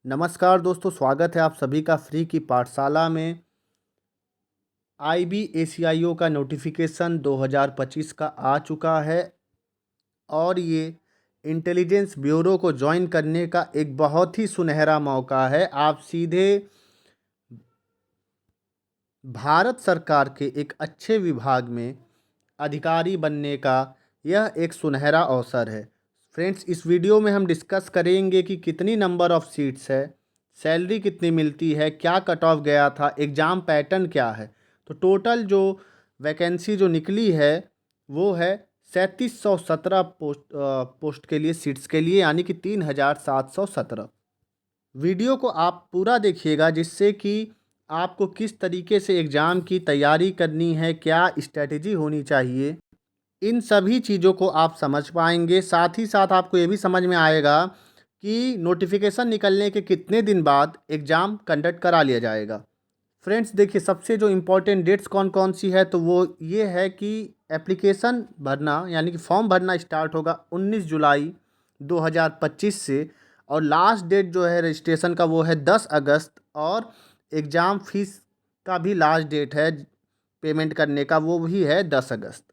नमस्कार दोस्तों, स्वागत है आप सभी का फ्री की पाठशाला में। IBACIO का नोटिफिकेशन 2025 का आ चुका है और ये इंटेलिजेंस ब्यूरो को ज्वाइन करने का एक बहुत ही सुनहरा मौका है। आप सीधे भारत सरकार के एक अच्छे विभाग में अधिकारी बनने का यह एक सुनहरा अवसर है। फ्रेंड्स, इस वीडियो में हम डिस्कस करेंगे कि कितनी नंबर ऑफ़ सीट्स है, सैलरी कितनी मिलती है, क्या कट ऑफ गया था, एग्ज़ाम पैटर्न क्या है। तो टोटल जो वैकेंसी जो निकली है वो है 3717 पोस्ट के लिए, सीट्स के लिए, यानी कि 3717। वीडियो को आप पूरा देखिएगा जिससे कि आपको किस तरीके से एग्ज़ाम की तैयारी करनी है, क्या स्ट्रैटेजी होनी चाहिए, इन सभी चीज़ों को आप समझ पाएंगे। साथ ही साथ आपको ये भी समझ में आएगा कि नोटिफिकेशन निकलने के कितने दिन बाद एग्ज़ाम कंडक्ट करा लिया जाएगा। फ्रेंड्स देखिए, सबसे जो इम्पोर्टेंट डेट्स कौन कौन सी है तो वो ये है कि एप्लीकेशन भरना यानी कि फॉर्म भरना स्टार्ट होगा 19 जुलाई 2025 से, और लास्ट डेट जो है रजिस्ट्रेशन का वो है 10 अगस्त, और एग्ज़ाम फीस का भी लास्ट डेट है पेमेंट करने का, वो भी है 10 अगस्त।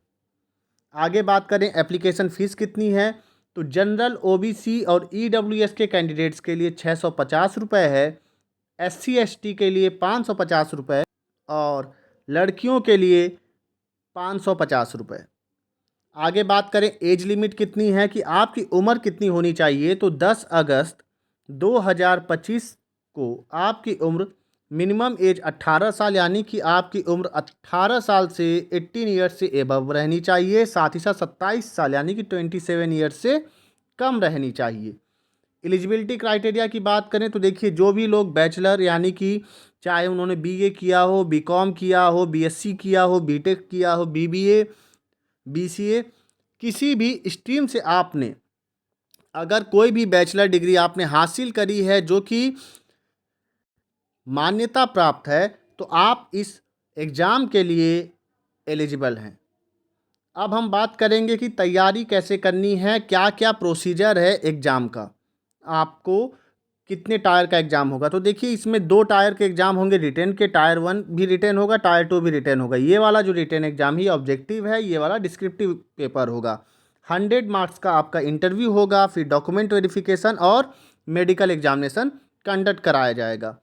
आगे बात करें एप्लीकेशन फ़ीस कितनी है, तो जनरल OBC और EWS के कैंडिडेट्स के लिए 650 रुपये है, SC ST के लिए 550 रुपये, और लड़कियों के लिए 550 रुपये। आगे बात करें एज लिमिट कितनी है कि आपकी उम्र कितनी होनी चाहिए, तो 10 अगस्त 2025 को आपकी उम्र मिनिमम एज 18 साल, यानी कि आपकी उम्र 18 साल से 18 ईयर्स से एबव रहनी चाहिए। साथ ही साथ 27 साल यानी कि 27 ईयर्स से कम रहनी चाहिए। एलिजिबिलिटी क्राइटेरिया की बात करें तो देखिए, जो भी लोग बैचलर यानी कि चाहे उन्होंने BA किया हो, BCom किया हो, BSc किया हो, BTech किया हो, BBA, BCA, किसी भी स्ट्रीम से आपने अगर कोई भी बैचलर डिग्री आपने हासिल करी है जो कि मान्यता प्राप्त है, तो आप इस एग्ज़ाम के लिए एलिजिबल हैं। अब हम बात करेंगे कि तैयारी कैसे करनी है, क्या क्या प्रोसीजर है एग्ज़ाम का, आपको कितने टायर का एग्ज़ाम होगा। तो देखिए, इसमें 2 टायर के एग्ज़ाम होंगे रिटेन के, टायर 1 भी रिटेन होगा, टायर 2 भी रिटेन होगा। ये वाला जो रिटेन एग्ज़ाम ही ऑब्जेक्टिव है, ये वाला डिस्क्रिप्टिव पेपर होगा। 100 मार्क्स का आपका इंटरव्यू होगा, फिर डॉक्यूमेंट वेरिफिकेशन और मेडिकल एग्जामिनेशन कंडक्ट कराया जाएगा।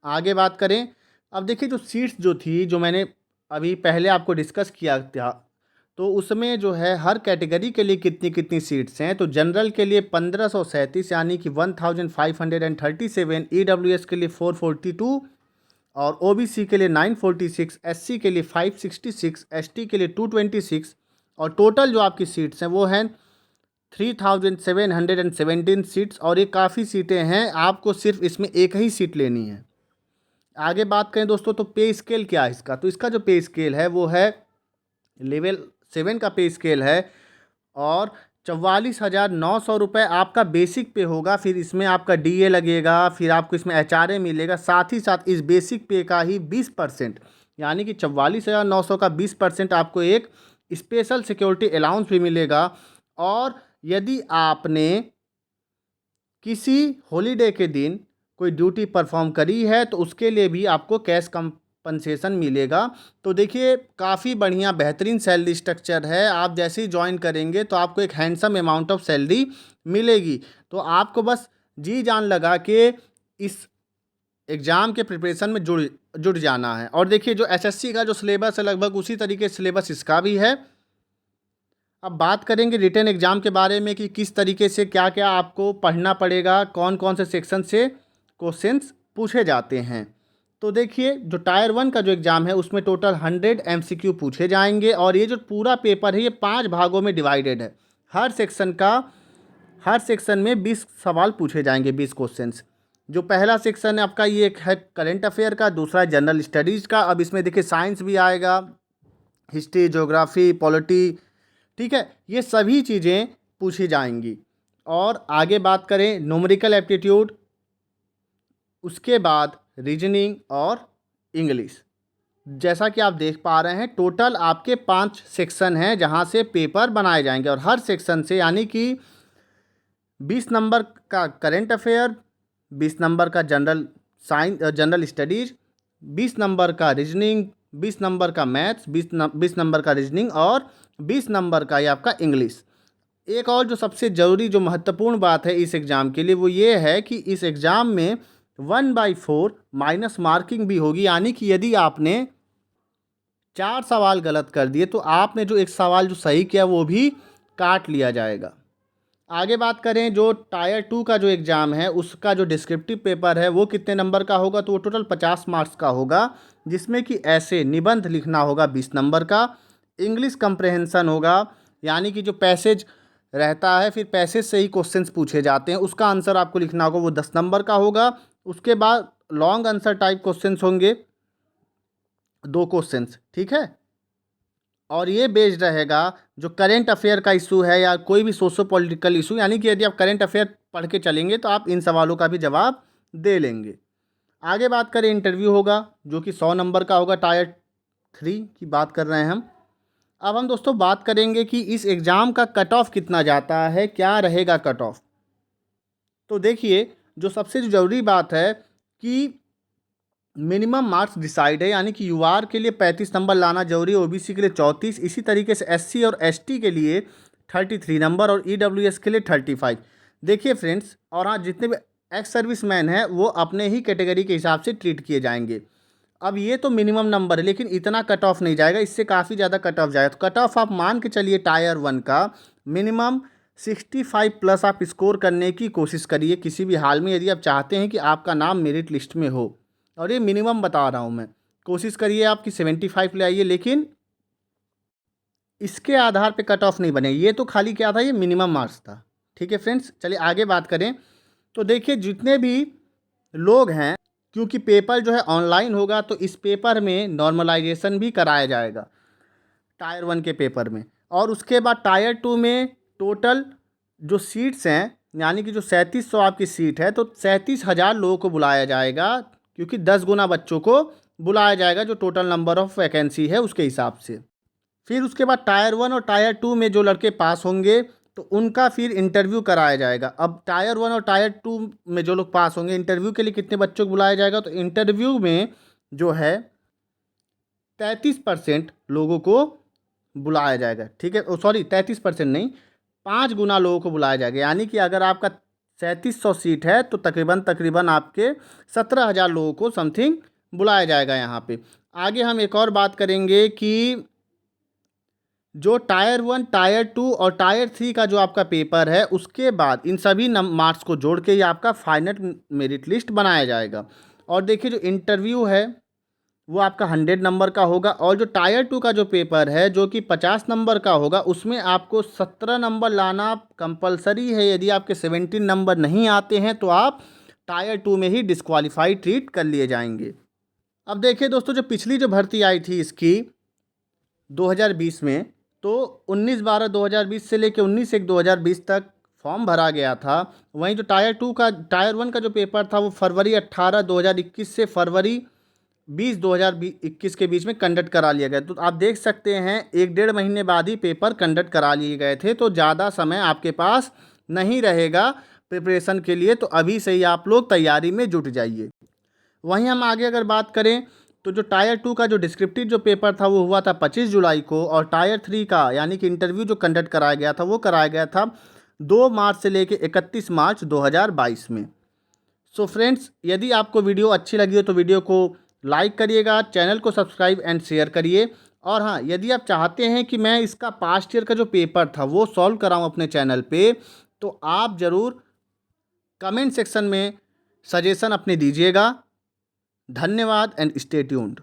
आगे बात करें, अब देखिए जो सीट्स जो थी, जो मैंने अभी पहले आपको डिस्कस किया था, तो उसमें जो है हर कैटेगरी के लिए कितनी कितनी सीट्स हैं। तो जनरल के लिए 1537 यानी कि 1537, EWS के लिए 442, और OBC के लिए 946, SC के लिए 566, ST के लिए 226, और टोटल जो आपकी सीट्स हैं वो हैं 3717 सीट्स, और ये काफ़ी सीटें हैं, आपको सिर्फ इसमें एक ही सीट लेनी है। आगे बात करें दोस्तों, तो पे स्केल क्या है इसका, तो इसका जो पे स्केल है वो है लेवल 7 का पे स्केल है, और 44,900 रुपये आपका बेसिक पे होगा। फिर इसमें आपका DA लगेगा, फिर आपको इसमें HRA मिलेगा। साथ ही साथ इस बेसिक पे का ही 20% यानी कि 44,900 का 20% आपको एक स्पेशल सिक्योरिटी अलाउंस भी मिलेगा। और यदि आपने किसी हॉलीडे के दिन कोई ड्यूटी परफॉर्म करी है तो उसके लिए भी आपको कैश कंपनसेशन मिलेगा। तो देखिए, काफ़ी बढ़िया बेहतरीन सैलरी स्ट्रक्चर है। आप जैसे ही ज्वाइन करेंगे तो आपको एक हैंडसम अमाउंट ऑफ सैलरी मिलेगी। तो आपको बस जी जान लगा के इस एग्ज़ाम के प्रिपरेशन में जुड़ जुड़ जाना है। और देखिए, जो SSC का जो सिलेबस है लगभग उसी तरीके से सिलेबस इसका भी है। अब बात करेंगे रिटन एग्ज़ाम के बारे में कि किस तरीके से क्या क्या आपको पढ़ना पड़ेगा, कौन कौन से सेक्शन से क्वेश्चंस पूछे जाते हैं। तो देखिए, जो टायर 1 का जो एग्ज़ाम है उसमें टोटल 100 MCQ पूछे जाएंगे, और ये जो पूरा पेपर है ये 5 भागों में डिवाइडेड है। हर सेक्शन में 20 सवाल पूछे जाएंगे, 20 क्वेश्चंस। जो पहला सेक्शन है आपका ये है करंट अफेयर का, दूसरा है जनरल स्टडीज़ का। अब इसमें देखिए साइंस भी आएगा, हिस्ट्री, ज्योग्राफी, पॉलिटी, ठीक है, ये सभी चीज़ें पूछी जाएंगी। और आगे बात करें न्यूमेरिकल एप्टीट्यूड, उसके बाद रीजनिंग और इंग्लिश। जैसा कि आप देख पा रहे हैं, टोटल आपके 5 सेक्शन हैं जहां से पेपर बनाए जाएंगे, और हर सेक्शन से यानी कि 20 नंबर का करेंट अफेयर, 20 नंबर का जनरल स्टडीज, 20 नंबर का रीजनिंग, 20 नंबर का मैथ्स, 20 नंबर का रीजनिंग और 20 नंबर का ये आपका इंग्लिश। एक और जो सबसे ज़रूरी जो महत्वपूर्ण बात है इस एग्ज़ाम के लिए वो ये है कि इस एग्ज़ाम में 1/4 माइनस मार्किंग भी होगी, यानी कि यदि आपने 4 सवाल गलत कर दिए तो आपने जो एक सवाल जो सही किया वो भी काट लिया जाएगा। आगे बात करें जो टायर 2 का जो एग्ज़ाम है उसका जो डिस्क्रिप्टिव पेपर है वो कितने नंबर का होगा, तो वो टोटल 50 मार्क्स का होगा, जिसमें कि ऐसे निबंध लिखना होगा 20 नंबर का, इंग्लिश कंप्रहेंसन होगा, यानी कि जो पैसेज रहता है फिर पैसेज से ही क्वेश्चंस पूछे जाते हैं उसका आंसर आपको लिखना होगा, वो 10 नंबर का होगा। उसके बाद लॉन्ग आंसर टाइप क्वेश्चंस होंगे 2 क्वेश्चंस, ठीक है। और ये बेस्ड रहेगा जो करेंट अफेयर का इशू है या कोई भी सोशो पॉलिटिकल इशू, यानी कि यदि आप करेंट अफेयर पढ़ के चलेंगे तो आप इन सवालों का भी जवाब दे लेंगे। आगे बात करें इंटरव्यू होगा जो कि 100 नंबर का होगा, टायर 3 की बात कर रहे हैं हम। अब हम दोस्तों बात करेंगे कि इस एग्ज़ाम का कट ऑफ कितना जाता है, क्या रहेगा कट ऑफ। तो देखिए जो सबसे ज़रूरी बात है कि मिनिमम मार्क्स डिसाइड है, यानी कि यूआर के लिए 35 नंबर लाना जरूरी है, ओबीसी के लिए 34, इसी तरीके से एससी और एसटी के लिए 33 नंबर और ईडब्ल्यूएस के लिए 35। देखिए फ्रेंड्स, और हाँ जितने भी एक्स सर्विस मैन हैं वो अपने ही कैटेगरी के हिसाब से ट्रीट किए जाएंगे। अब ये तो मिनिमम नंबर है लेकिन इतना कट ऑफ नहीं जाएगा, इससे काफ़ी ज़्यादा कट ऑफ जाएगा। तो कट ऑफ आप मान के चलिए टायर 1 का मिनिमम 65 प्लस आप स्कोर करने की कोशिश करिए किसी भी हाल में, यदि आप चाहते हैं कि आपका नाम मेरिट लिस्ट में हो। और ये मिनिमम बता रहा हूँ मैं, कोशिश करिए आपकी 75 ले आइए, लेकिन इसके आधार पे कट ऑफ नहीं बने। ये तो खाली क्या था, ये मिनिमम मार्क्स था। ठीक है फ्रेंड्स, चलिए आगे बात करें। तो देखिए जितने भी लोग हैं, क्योंकि पेपर जो है ऑनलाइन होगा तो इस पेपर में नॉर्मलाइजेशन भी कराया जाएगा टायर 1 के पेपर में। और उसके बाद टायर 2 में टोटल जो सीट्स हैं, यानी कि जो 3700 आपकी सीट है, तो 37,000 लोगों को बुलाया जाएगा, क्योंकि 10 गुना बच्चों को बुलाया जाएगा जो टोटल नंबर ऑफ़ वैकेंसी है उसके हिसाब से। फिर उसके बाद टायर 1 और टायर 2 में जो लड़के पास होंगे तो उनका फिर इंटरव्यू कराया जाएगा। अब टायर 1 और टायर 2 में जो लोग पास होंगे, इंटरव्यू के लिए कितने बच्चों को बुलाया जाएगा, तो इंटरव्यू में जो है 33% लोगों को बुलाया जाएगा। ठीक है, सॉरी 33% नहीं, 5 गुना लोगों को बुलाया जाएगा, यानी कि अगर आपका 3700 सीट है तो तकरीबन तकरीबन आपके 17,000 लोगों को समथिंग बुलाया जाएगा यहाँ पे। आगे हम एक और बात करेंगे कि जो टायर 1, टायर 2 और टायर 3 का जो आपका पेपर है उसके बाद इन सभी मार्क्स को जोड़ के ये आपका फाइनल मेरिट लिस्ट बनाया जाएगा। और देखिए जो इंटरव्यू है वो आपका 100 नंबर का होगा, और जो टायर 2 का जो पेपर है जो कि 50 नंबर का होगा उसमें आपको 17 नंबर लाना कंपलसरी है। यदि आपके 17 नंबर नहीं आते हैं तो आप टायर 2 में ही डिस्क्वालीफाई ट्रीट कर लिए जाएंगे। अब देखिए दोस्तों, जो पिछली जो भर्ती आई थी इसकी 2020 में, तो 19/12/2020 से लेकर 19/1/2020 तक फॉर्म भरा गया था। वहीं जो टायर 1 का जो पेपर था वो फरवरी 18 2021 से फरवरी 20 2021 के बीच में कंडक्ट करा लिया गया। तो आप देख सकते हैं 1-1.5 महीने बाद ही पेपर कंडक्ट करा लिए गए थे, तो ज़्यादा समय आपके पास नहीं रहेगा प्रिपरेशन के लिए, तो अभी से ही आप लोग तैयारी में जुट जाइए। वहीं हम आगे अगर बात करें तो जो टायर 2 का जो डिस्क्रिप्टिव जो पेपर था वो हुआ था 25 जुलाई को, और टायर 3 का यानी कि इंटरव्यू जो कंडक्ट कराया गया था वो कराया गया था 2 मार्च से लेकर 31 मार्च 2022 में। सो फ्रेंड्स, यदि आपको वीडियो अच्छी लगी हो तो वीडियो को लाइक करिएगा, चैनल को सब्सक्राइब एंड शेयर करिए। और हाँ, यदि आप चाहते हैं कि मैं इसका पास्ट ईयर का जो पेपर था वो सॉल्व कराऊँ अपने चैनल पे, तो आप ज़रूर कमेंट सेक्शन में सजेशन अपने दीजिएगा। धन्यवाद एंड स्टे ट्यून्ड।